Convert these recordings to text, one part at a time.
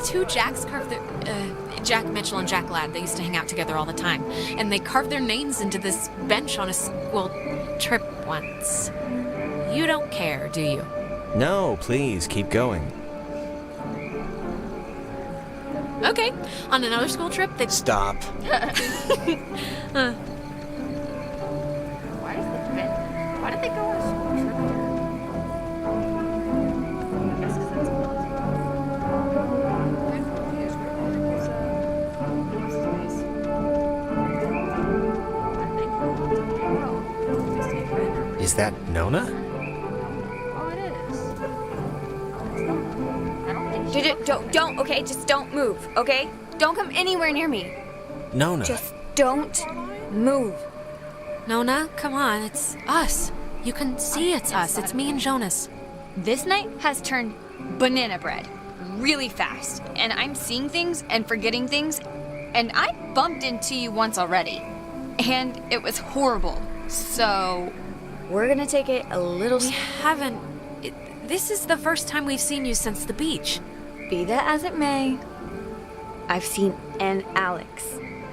two Jacks carved their... Jack Mitchell and Jack Ladd, they used to hang out together all the time. And they carved their names into this bench on a school trip once. You don't care, do you? No, please, keep going. Okay, on another school trip, they... Stop. Why did they go on a school trip here? I guess 'cause that's what Is that Nona? Oh, it is. I don't think Don't, okay? Just don't move, okay? Don't come anywhere near me. Nona. Just don't move. Nona, come on, it's us. You can see it's us. It's me and Jonas. This night has turned banana bread really fast, and I'm seeing things and forgetting things, and I bumped into you once already, and it was horrible. So, we're gonna take it a little... We haven't... This is the first time we've seen you since the beach. Be that as it may, I've seen an Alex.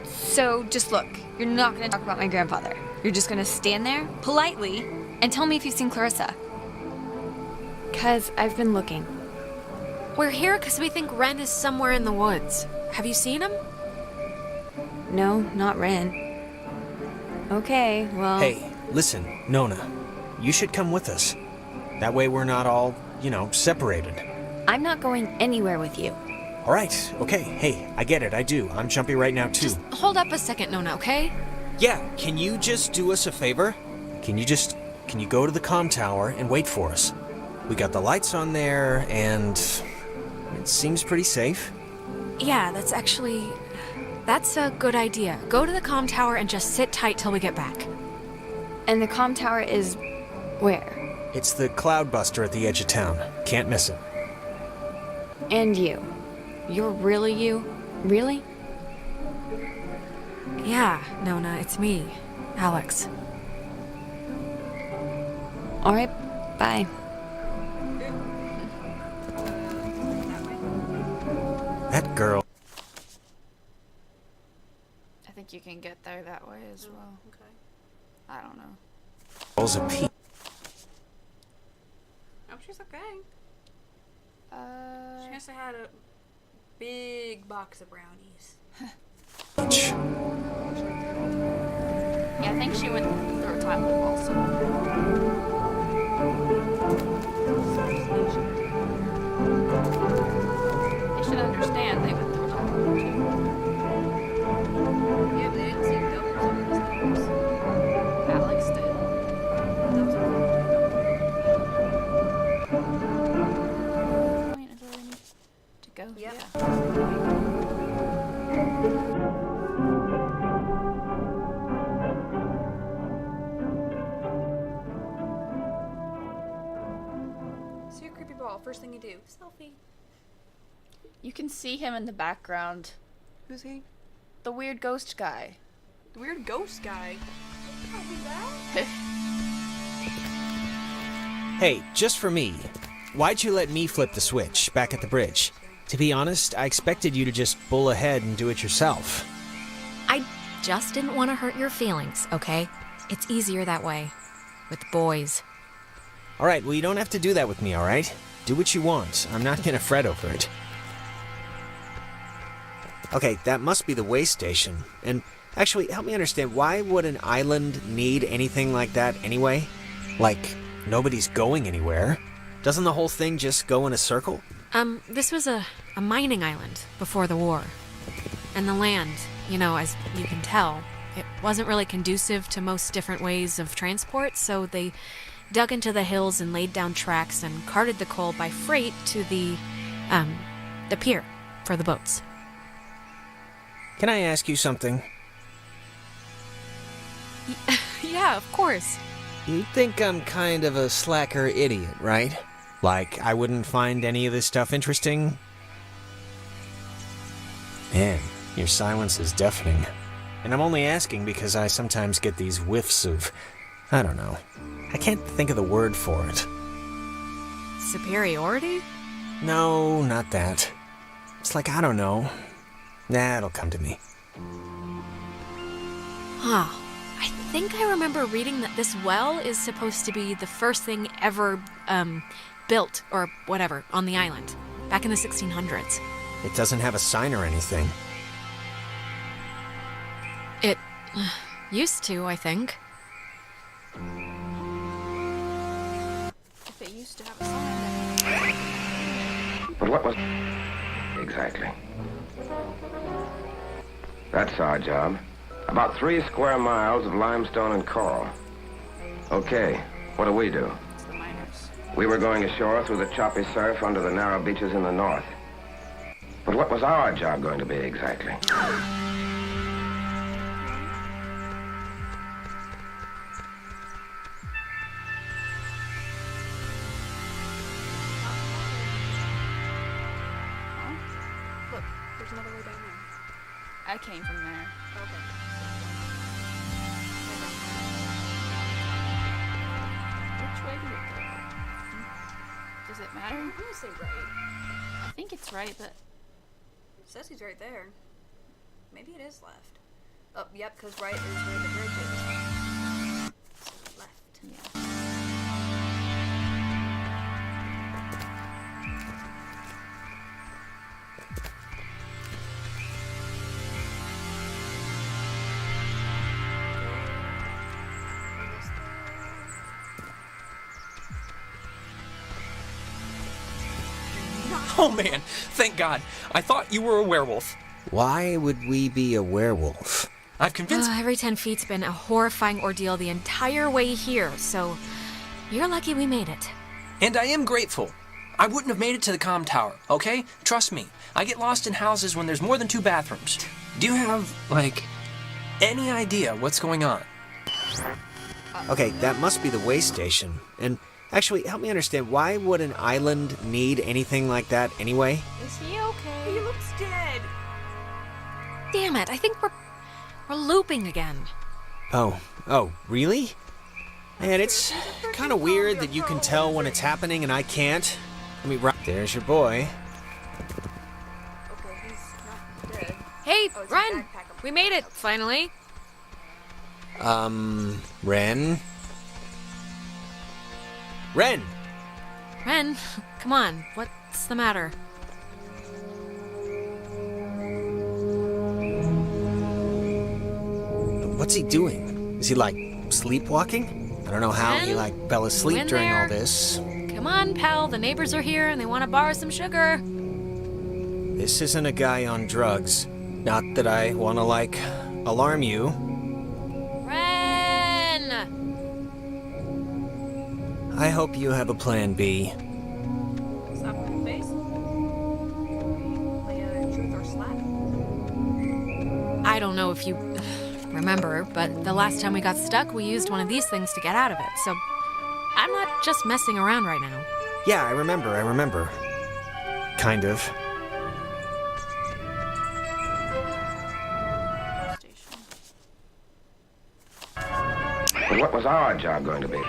So just look, you're not gonna talk about my grandfather. You're just gonna stand there, politely, and tell me if you've seen Clarissa. 'Cause I've been looking. We're here because we think Ren is somewhere in the woods. Have you seen him? No, not Ren. Okay, well... Hey, listen, Nona. You should come with us. That way we're not all, separated. I'm not going anywhere with you. All right, okay, hey, I get it, I do. I'm jumpy right now, too. Just hold up a second, Nona, okay? Yeah, can you just do us a favor? Can you go to the comm tower and wait for us? We got the lights on there, and it seems pretty safe. Yeah, that's a good idea. Go to the comm tower and just sit tight till we get back. And the comm tower is... where? It's the cloudbuster at the edge of town. Can't miss it. And you. You're really you? Really? Yeah, Nona, it's me, Alex. All right, bye. That girl. I think you can get there that way as well. Okay. I don't know. Girl's a piece. Oh, she's okay. She must have had a big box of brownies. Yeah, I think she went through a time loop also. They should understand they went through a time loop too. Yeah, but they didn't see doubles on these things. Alex did. Point is where we need to go. Yep. Yeah. See a creepy ball. First thing you do, selfie. You can see him in the background. Who's he? The weird ghost guy. The weird ghost guy. Hey, just for me. Why'd you let me flip the switch back at the bridge? To be honest, I expected you to just bull ahead and do it yourself. I just didn't want to hurt your feelings, okay? It's easier that way. With boys. All right, well, you don't have to do that with me, all right? Do what you want. I'm not gonna fret over it. Okay, that must be the way station. And actually, help me understand, why would an island need anything like that anyway? Like, nobody's going anywhere. Doesn't the whole thing just go in a circle? This was a mining island before the war. And the land, as you can tell, it wasn't really conducive to most different ways of transport, so they dug into the hills and laid down tracks and carted the coal by freight to the pier for the boats. Can I ask you something? Yeah, of course. You think I'm kind of a slacker idiot, right? Like, I wouldn't find any of this stuff interesting? Man, your silence is deafening. And I'm only asking because I sometimes get these whiffs of... I don't know. I can't think of the word for it. Superiority? No, not that. It's like, I don't know. Nah, it'll come to me. Huh. I think I remember reading that this well is supposed to be the first thing ever, built, or whatever, on the island. Back in the 1600s. It doesn't have a sign or anything. It used to, I think. If it used to have a sign, then... But what was... Exactly. That's our job. About 3 square miles of limestone and coral. Okay, what do? It's the miners. We were going ashore through the choppy surf under the narrow beaches in the north. But what was our job going to be exactly? Look, there's another way down there. I came from there. Okay. Which way do it go? Does it matter? I'm gonna say right. I think it's right, but It says he's right there. Maybe it is left. Oh, yep, because right is where the bridge is. So left. yeah. Oh man, thank God. I thought you were a werewolf. Why would we be a werewolf? I've convinced... Every 10 feet's been a horrifying ordeal the entire way here, so you're lucky we made it. And I am grateful. I wouldn't have made it to the comm tower, okay? Trust me. I get lost in houses when there's more than 2 bathrooms. Do you have, like, any idea what's going on? Okay, that must be the way station. And actually, help me understand, why would an island need anything like that anyway? Is he okay? He looks dead. Damn it, I think we're looping again. Oh, really? Man, it's kind of weird that you can tell when it's happening and I can't. I mean, right there's your boy. Okay, he's not dead. Hey, Oh, it's a Ren! backpack. We made it, finally. Ren? Ren! Ren, come on, what's the matter? What's he doing? Is he, like, sleepwalking? I don't know how he, like, fell asleep in during all there? this. Come on, pal, the neighbors are here and they want to borrow some sugar. This isn't a guy on drugs. Not that I want to, like, alarm you. Ren! I hope you have a plan B. Slap him in the face. Like a truth or slap. I don't know if you remember, but the last time we got stuck, we used one of these things to get out of it, so I'm not just messing around right now. Yeah, I remember. Kind of. Station. But what was our job going to be?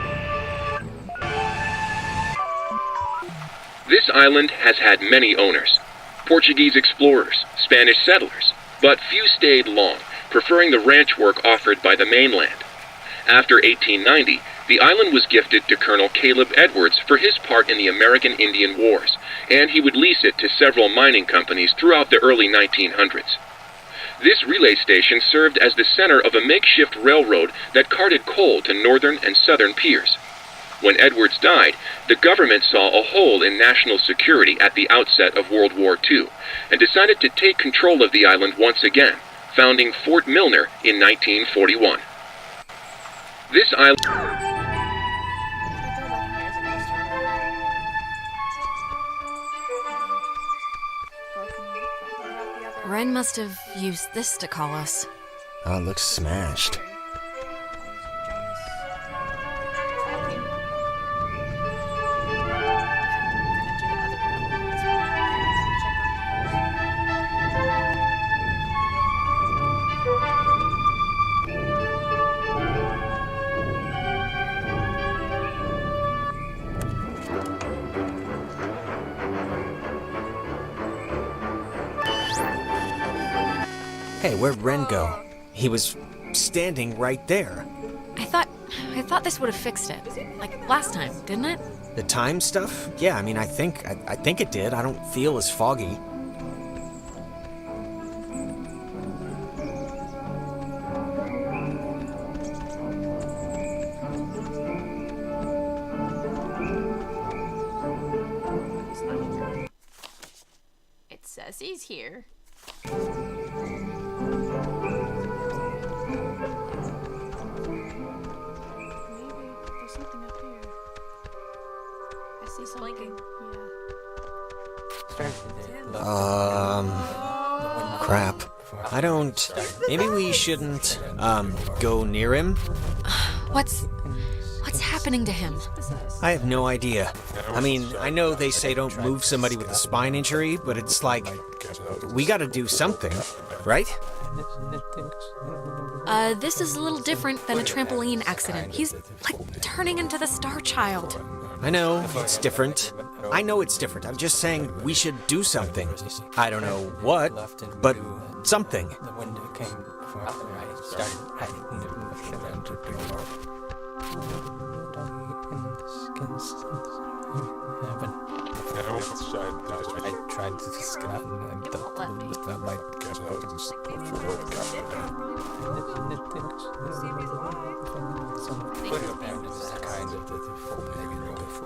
This island has had many owners. Portuguese explorers, Spanish settlers, but few stayed long, preferring the ranch work offered by the mainland. After 1890, the island was gifted to Colonel Caleb Edwards for his part in the American Indian Wars, and he would lease it to several mining companies throughout the early 1900s. This relay station served as the center of a makeshift railroad that carted coal to northern and southern piers. When Edwards died, the government saw a hole in national security at the outset of World War II and decided to take control of the island once again, founding Fort Milner in 1941. This island... Ren must have used this to call us. Oh, it looks smashed. Hey, where'd Ren go? He was standing right there. I thought this would have fixed it. Like last time, didn't it? The time stuff? Yeah, I mean, I think it did. I don't feel as foggy. It says he's here. Maybe there's something up here. I see something. Blinking. Crap. I don't... Maybe we shouldn't, go near him? What's happening to him? I have no idea. I mean, I know they say don't move somebody with a spine injury, but it's like... We gotta do something, right? This is a little different than a trampoline accident. He's, like, turning into the Star Child. I know, it's different. I know it's different. I'm just saying we should do something. I don't know what, but something.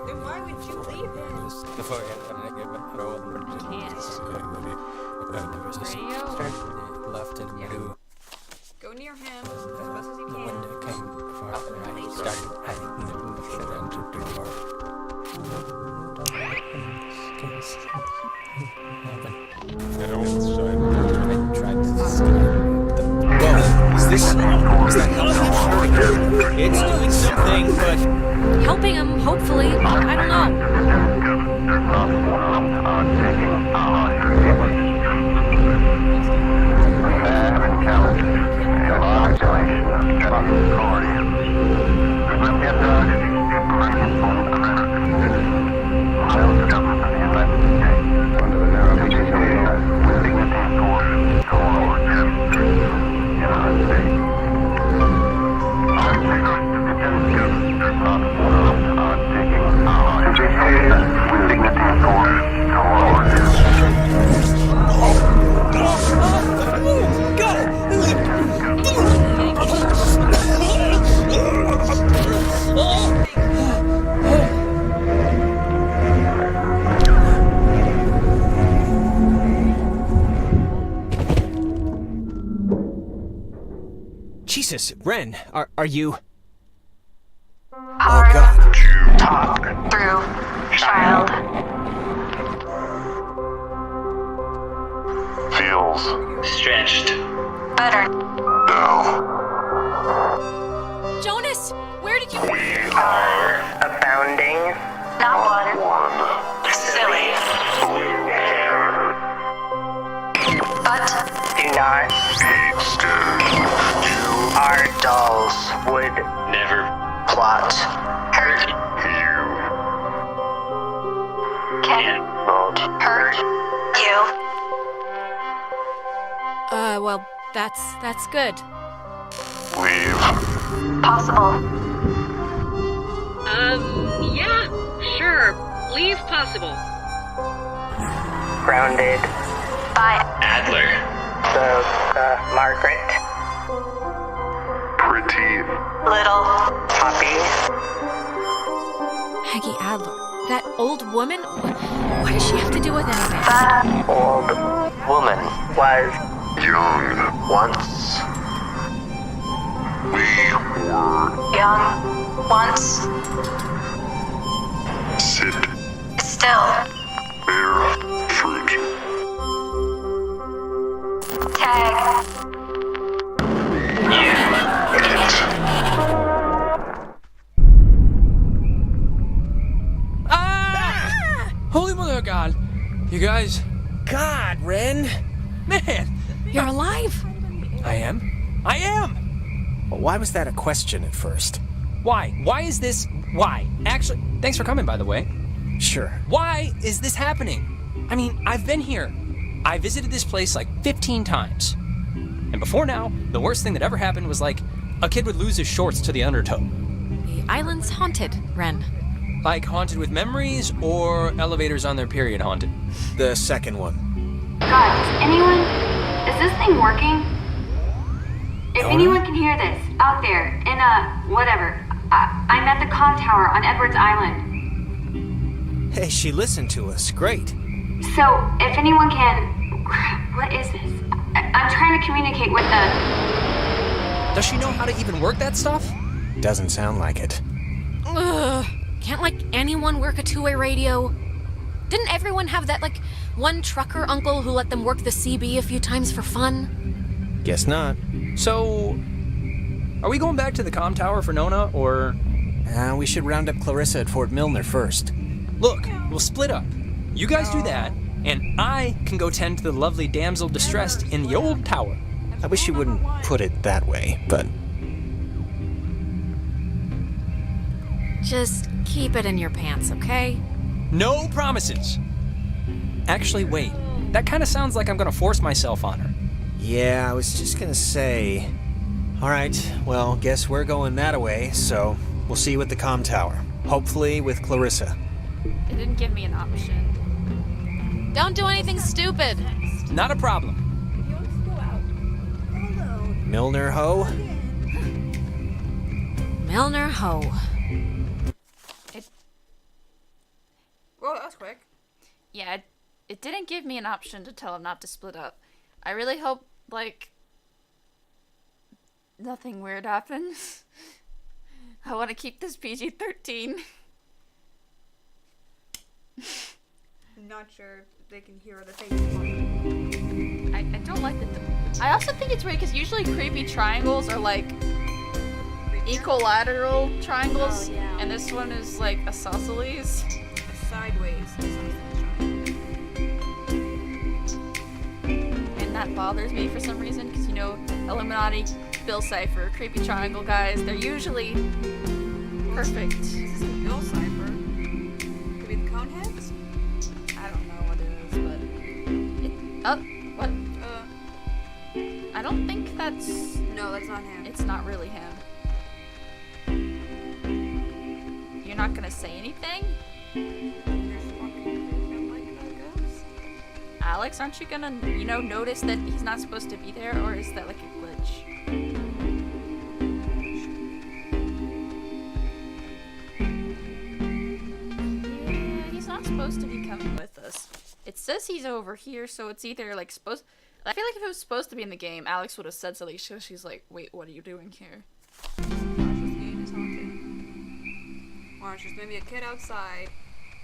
Then why would you leave him? Go near him as best as you can. Whoa, is that helping him? It's doing something, but... Helping him, hopefully. I don't know. Jesus, Ren, are you... Hard Oh, God. to talk through, child. Feels Stretched. Better. no. Jonas, where did you... We are Abounding. Not one. Silly. blue hair. But do not. Extend. Our dolls would Never plot. Hurt you. can Not hurt you. Well, that's good. leave. Possible. Yeah, sure. Leave possible. Grounded. By Adler. the Margaret. Pretty. Little Poppy. Peggy Adler. That old woman? What does she have to do with anything? The old woman was Young. once We were. young. Once. Sit. Still. Bear. Fruit. Tag. Holy mother of God! You guys, God, Ren! man! You're alive? I am! Well, why was that a question at first? Why? Why is this? Why? Actually, thanks for coming, by the way. Sure. Why is this happening? I mean, I've been here. I visited this place like 15 times. And before now, the worst thing that ever happened was like a kid would lose his shorts to the undertow. The island's haunted, Ren. Like haunted with memories or elevators on their period haunted? The second one. God, is this thing working? If Nona? anyone can hear this, out there, in whatever, I'm at the comm tower on Edwards Island. Hey, she listened to us. Great. So, if anyone can... What is this? I'm trying to communicate with the... Does she know how to even work that stuff? Doesn't sound like it. Ugh. Can't, like, anyone work a two-way radio? Didn't everyone have that, like, one trucker uncle who let them work the CB a few times for fun? Guess not. So, are we going back to the comm tower for Nona, or... We should round up Clarissa at Fort Milner first. Look, we'll split up. You guys do that, and I can go tend to the lovely damsel distressed in the old tower. I wish you wouldn't put it that way, but... Just keep it in your pants, okay? No promises. Actually, wait. That kind of sounds like I'm gonna force myself on her. Yeah, I was just gonna say... Alright, well, guess we're going that way, so we'll see you at the comm tower. Hopefully with Clarissa. It didn't give me an option. Don't do anything stupid. Not a problem. Milner Ho? Milner Ho. Well, that was quick. Yeah, it didn't give me an option to tell him not to split up. I really hope, like, nothing weird happens. I want to keep this PG-13. I'm not sure if they can hear the face. I don't like the... I also think it's weird because usually creepy triangles are like equilateral triangles, Oh, yeah. and this one is like isosceles. Sideways. And that bothers me for some reason because, you know, Illuminati, Bill Cipher, creepy triangle guys, they're usually perfect. This is a Bill Cipher. Could be the Coneheads? I don't know what it is, but what? I don't think that's... No, that's not him. It's not really him. You're not gonna say anything? Alex, aren't you gonna, you know, notice that he's not supposed to be there, or is that like a glitch? Yeah, he's not supposed to be coming with us. It says he's over here, so it's either like supposed... I feel like if it was supposed to be in the game, Alex would have said something, so she's like, wait, what are you doing here? Watch, this game is haunted. Watch, there's maybe a kid outside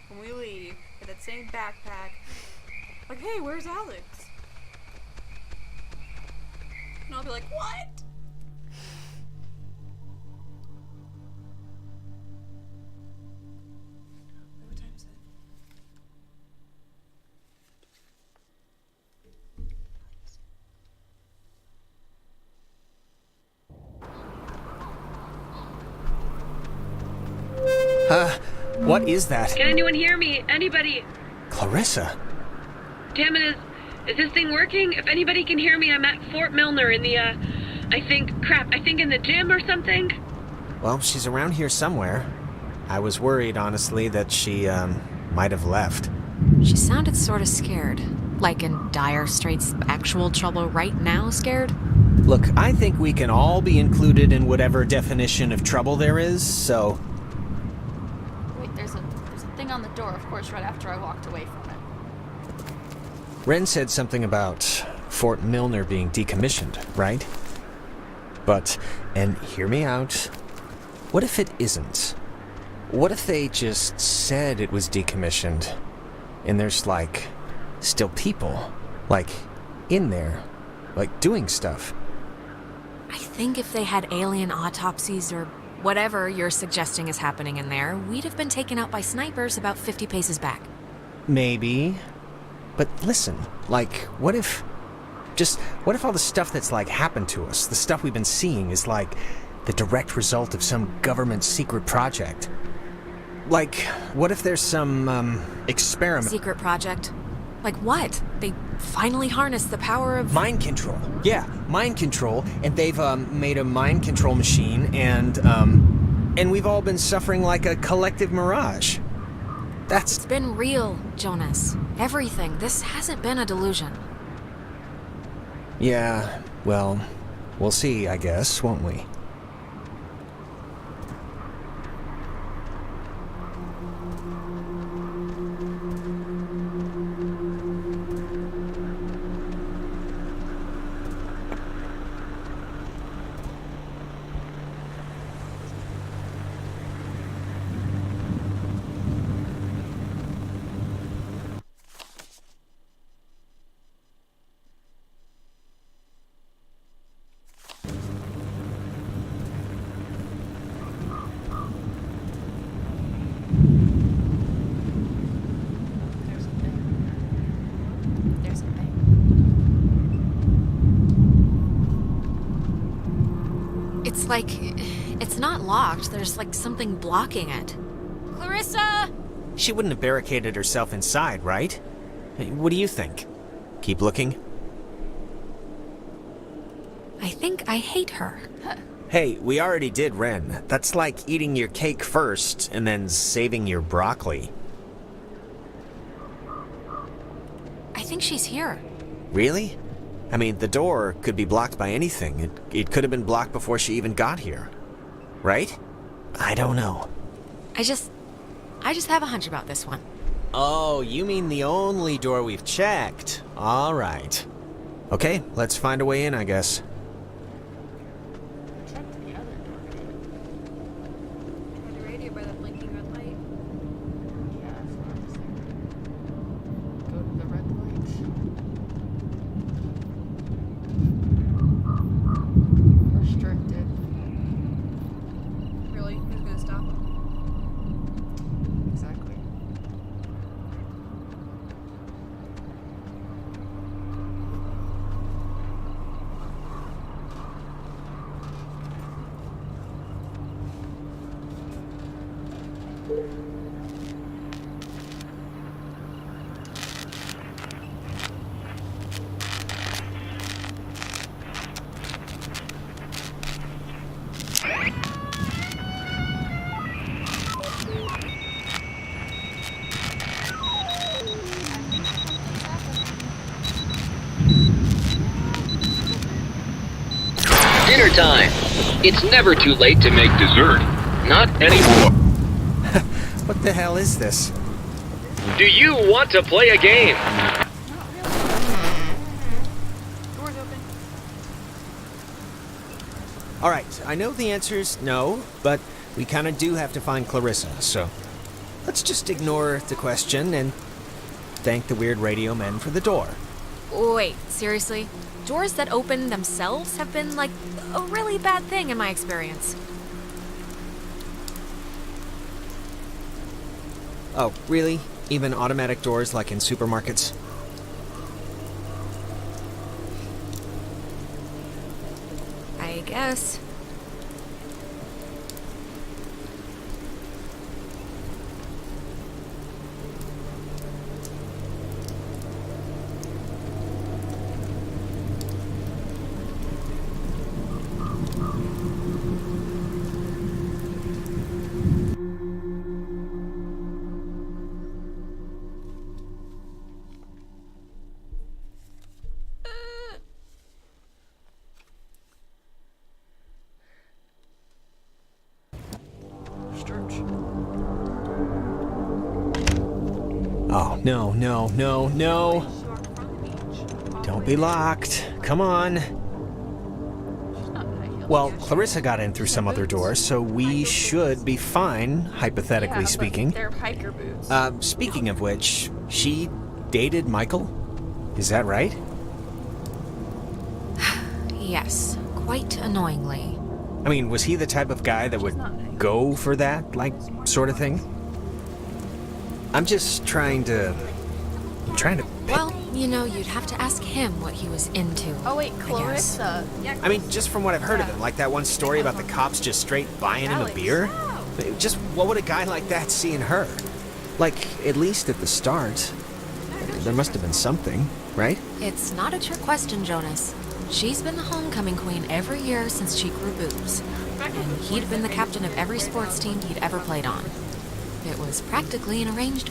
when we leave with that same backpack. Like, hey, where's Alex? And I'll be like, what? What time is it? What is that? Can anyone hear me? Anybody? Clarissa? Damn it, is this thing working? If anybody can hear me, I'm at Fort Milner in the, I think in the gym or something. Well, she's around here somewhere. I was worried, honestly, that she, might have left. She sounded sort of scared. Like in dire straits, actual trouble right now scared? Look, I think we can all be included in whatever definition of trouble there is, so... Wait, there's a thing on the door, of course, right after I walked away from it. Ren said something about Fort Milner being decommissioned, right? But, and hear me out, what if it isn't? What if they just said it was decommissioned, and there's, like, still people, like, in there, like, doing stuff? I think if they had alien autopsies or whatever you're suggesting is happening in there, we'd have been taken out by snipers about 50 paces back. Maybe. But listen, like, what if all the stuff that's, like, happened to us, the stuff we've been seeing, is, like, the direct result of some government secret project? Like, what if there's some, experiment... Secret project? Like what? They finally harnessed the power of... Mind control. Yeah, mind control. And they've made a mind control machine, and we've all been suffering like a collective mirage. It's been real, Jonas. Everything. This hasn't been a delusion. Yeah, well, we'll see, I guess, won't we? There's a thing. It's like... It's not locked. There's like something blocking it. Clarissa! She wouldn't have barricaded herself inside, right? Hey, what do you think? Keep looking? I think I hate her. Hey, we already did Ren. That's like eating your cake first and then saving your broccoli. I think she's here. Really? I mean, the door could be blocked by anything. It could have been blocked before she even got here. Right? I don't know. I just have a hunch about this one. Oh, you mean the only door we've checked. All right. Okay, let's find a way in, I guess. Check the other door. Had the radio by the blinking red light. Yeah, that's what I'm saying. Go to the red light. Restricted. Really? Who's gonna stop him? Exactly. Dinner time. It's never too late to make dessert. Not anymore. What the hell is this? Do you want to play a game? Door's open. All right, I know the answer's no, but we kind of do have to find Clarissa, so let's just ignore the question and thank the weird radio men for the door. Wait, seriously? Doors that open themselves have been, like, a really bad thing in my experience. Oh, really? Even automatic doors like in supermarkets? I guess. Oh, no, no, no, no. Don't be locked. Come on. Well, Clarissa got in through some other door, so we should be fine, hypothetically speaking. They're hiker boots. Speaking of which, she dated Michael? Is that right? Yes, quite annoyingly. I mean, was he the type of guy that would go for that, like, sort of thing? I'm just trying to... Well, you know, you'd have to ask him what he was into. Oh wait, I guess. Clarissa. I mean, just from what I've heard of him, like that one story about the cops just straight buying him a beer? Just what would a guy like that see in her? Like, at least at the start. there must have been something, right? It's not a trick question, Jonas. She's been the homecoming queen every year since she grew boobs. And he'd been the captain of every sports team he'd ever played on. It was practically an arranged